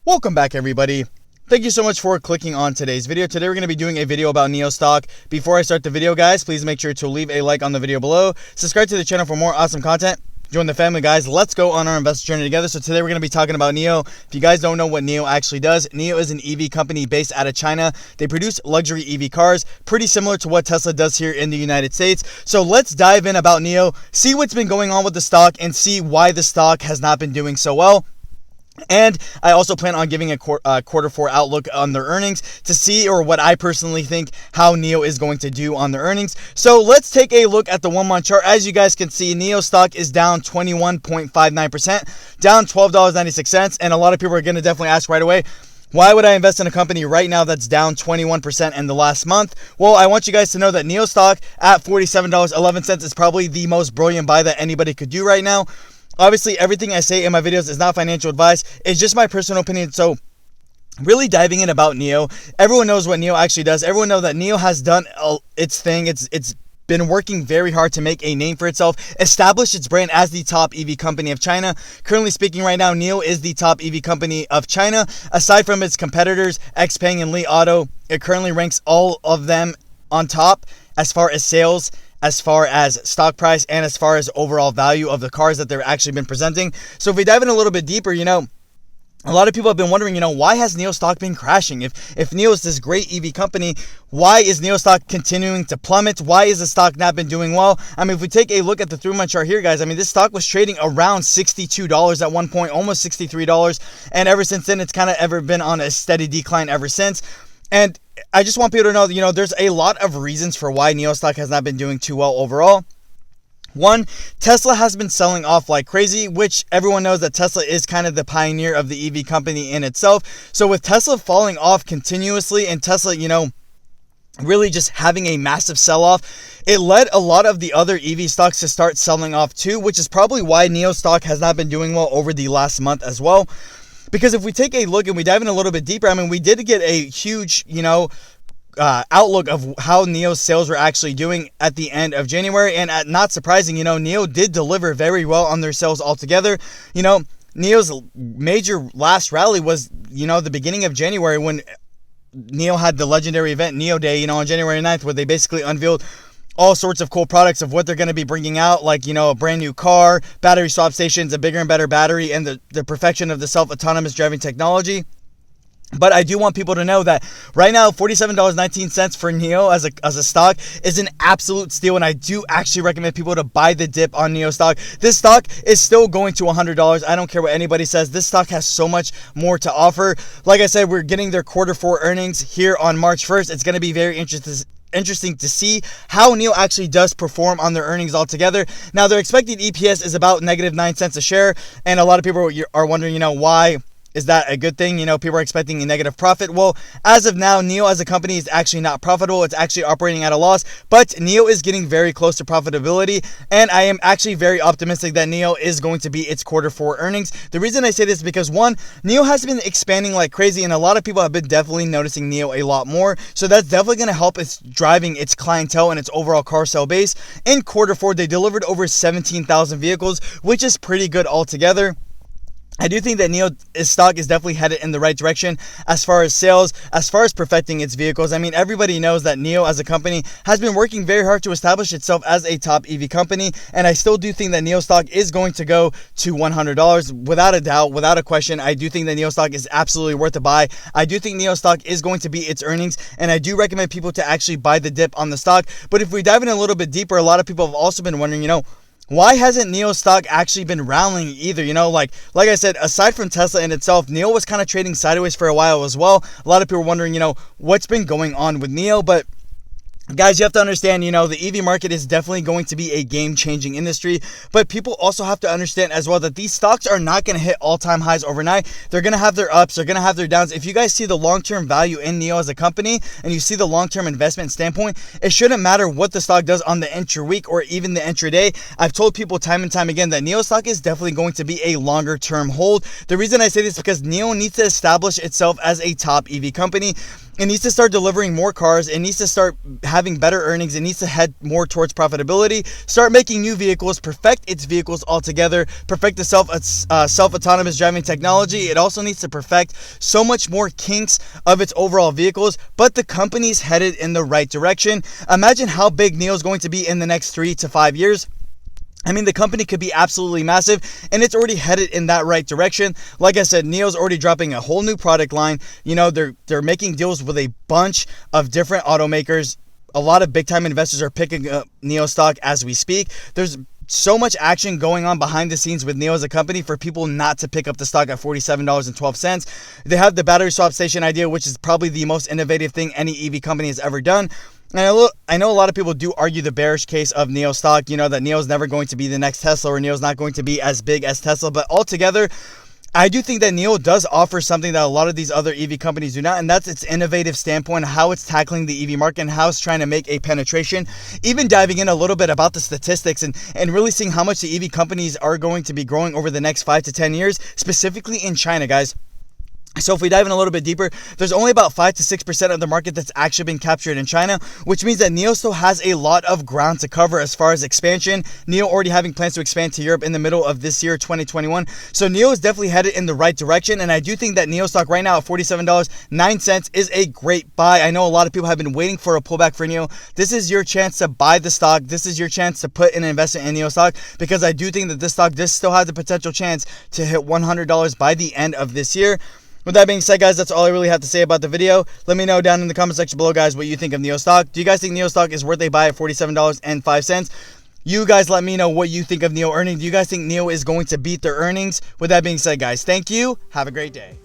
Welcome back, everybody. Thank you so much for clicking on today's video. Today we're going to be doing a video about Nio Stock. Before I start the video, guys, please make sure to leave a like on the video below. Subscribe to the channel for more awesome content. Join the family, guys. Let's go on our investor journey together. So today we're going to be talking about Nio. If you guys don't know what Nio actually does, Nio is an EV company based out of China. They produce luxury EV cars, pretty similar to what Tesla does here in the United States. So let's dive in about Nio, see what's been going on with the stock, and see why the stock has not been doing so well. And I also plan on giving a quarter four outlook on their earnings to see, or what I personally think, how Nio is going to do on their earnings. So let's take a look at the 1 month chart. As you guys can see, Nio stock is down 21.59%, down $12.96. And a lot of people are going to definitely ask right away, why would I invest in a company right now that's down 21% in the last month? Well, I want you guys to know that Nio stock at $47.11 is probably the most brilliant buy that anybody could do right now. Obviously, everything I say in my videos is not financial advice. It's just my personal opinion. So really diving in about Nio, everyone knows what Nio actually does. Everyone knows that Nio has done its thing. It's been working very hard to make a name for itself, establish its brand as the top EV company of China. Currently speaking right now, Nio is the top EV company of China. Aside from its competitors, XPeng and Li Auto, it currently ranks all of them on top as far as sales, as far as stock price, and as far as overall value of the cars that they've actually been presenting. So if we dive in a little bit deeper, a lot of people have been wondering, why has Nio stock been crashing? If Nio is this great EV company, why is Nio stock continuing to plummet? Why is the stock not been doing well? I mean, if we take a look at the 3 month chart here, guys, I mean, this stock was trading around $62 at one point, almost $63. And ever since then, it's kind of ever been on a steady decline ever since. And I just want people to know that, there's a lot of reasons for why Nio stock has not been doing too well overall. One, Tesla has been selling off like crazy, which everyone knows that Tesla is kind of the pioneer of the EV company in itself. So with Tesla falling off continuously and Tesla, really just having a massive sell-off, it led a lot of the other EV stocks to start selling off too, which is probably why Nio stock has not been doing well over the last month as well. Because if we take a look and we dive in a little bit deeper, I mean, we did get a huge, outlook of how Nio's sales were actually doing at the end of January. And not surprising, Nio did deliver very well on their sales altogether. Nio's major last rally was, the beginning of January when Nio had the legendary event, Nio Day, on January 9th, where they basically unveiled all sorts of cool products of what they're going to be bringing out, like, a brand new car, battery swap stations, a bigger and better battery, and the perfection of the self-autonomous driving technology. But I do want people to know that right now, $47.19 for Nio as a stock is an absolute steal, and I do actually recommend people to buy the dip on Nio stock. This stock is still going to $100. I don't care what anybody says. This stock has so much more to offer. Like I said, we're getting their quarter four earnings here on March 1st. It's going to be very interesting to see how Nio actually does perform on their earnings altogether. Now, their expected EPS is about -9 cents a share, and a lot of people are wondering, why is that a good thing? People are expecting a negative profit. Well, as of now, Nio as a company is actually not profitable. It's actually operating at a loss, but Nio is getting very close to profitability, and I am actually very optimistic that Nio is going to be its quarter four earnings. The reason I say this is because, one, Nio has been expanding like crazy, and a lot of people have been definitely noticing Nio a lot more, so that's definitely going to help its driving its clientele and its overall car sale base. In quarter four, they delivered over 17,000 vehicles, which is pretty good altogether. I do think that Nio stock is definitely headed in the right direction as far as sales, as far as perfecting its vehicles. I mean, everybody knows that Nio as a company has been working very hard to establish itself as a top EV company, and I still do think that Nio stock is going to go to $100 without a doubt, without a question. I do think that Nio stock is absolutely worth a buy. I do think Nio stock is going to be its earnings, and I do recommend people to actually buy the dip on the stock. But if we dive in a little bit deeper, a lot of people have also been wondering, why hasn't Nio stock actually been rallying either? Like I said, aside from Tesla in itself, Nio was kind of trading sideways for a while as well. A lot of people were wondering, what's been going on with Nio, but guys, you have to understand, the EV market is definitely going to be a game-changing industry, but people also have to understand as well that these stocks are not going to hit all-time highs overnight. They're going to have their ups, they're going to have their downs. If you guys see the long-term value in Nio as a company, and you see the long-term investment standpoint, it shouldn't matter what the stock does on the intra-week or even the intraday. I've told people time and time again that Nio stock is definitely going to be a longer-term hold. The reason I say this is because Nio needs to establish itself as a top EV company. It needs to start delivering more cars. It needs to start having better earnings. It needs to head more towards profitability, start making new vehicles, perfect its vehicles altogether, perfect the self-autonomous driving technology. It also needs to perfect so much more kinks of its overall vehicles, but the company's headed in the right direction. Imagine how big Nio is going to be in the next 3 to 5 years. I mean, the company could be absolutely massive, and it's already headed in that right direction. Like I said, Nio's already dropping a whole new product line. You know, they're making deals with a bunch of different automakers. A lot of big-time investors are picking up Nio stock as we speak. There's so much action going on behind the scenes with Nio as a company for people not to pick up the stock at $47.12. They have the battery swap station idea, which is probably the most innovative thing any EV company has ever done. And I know a lot of people do argue the bearish case of Nio stock, you know, that Nio's never going to be the next Tesla, or Nio's not going to be as big as Tesla. But altogether, I do think that Nio does offer something that a lot of these other EV companies do not, and that's its innovative standpoint, how it's tackling the EV market, and how it's trying to make a penetration. Even diving in a little bit about the statistics and really seeing how much the EV companies are going to be growing over the next 5 to 10 years, specifically in China, guys. So if we dive in a little bit deeper, there's only about 5 to 6% of the market that's actually been captured in China, which means that Nio still has a lot of ground to cover as far as expansion. Nio already having plans to expand to Europe in the middle of this year, 2021. So Nio is definitely headed in the right direction, and I do think that Nio stock right now at $47.09 is a great buy. I know a lot of people have been waiting for a pullback for Nio. This is your chance to buy the stock. This is your chance to put an investment in Nio stock, because I do think that this stock still has the potential chance to hit $100 by the end of this year. With that being said, guys, that's all I really have to say about the video. Let me know down in the comment section below, guys, what you think of Nio stock. Do you guys think Nio stock is worth a buy at $47.05? You guys let me know what you think of Nio earnings. Do you guys think Nio is going to beat their earnings? With that being said, guys, thank you. Have a great day.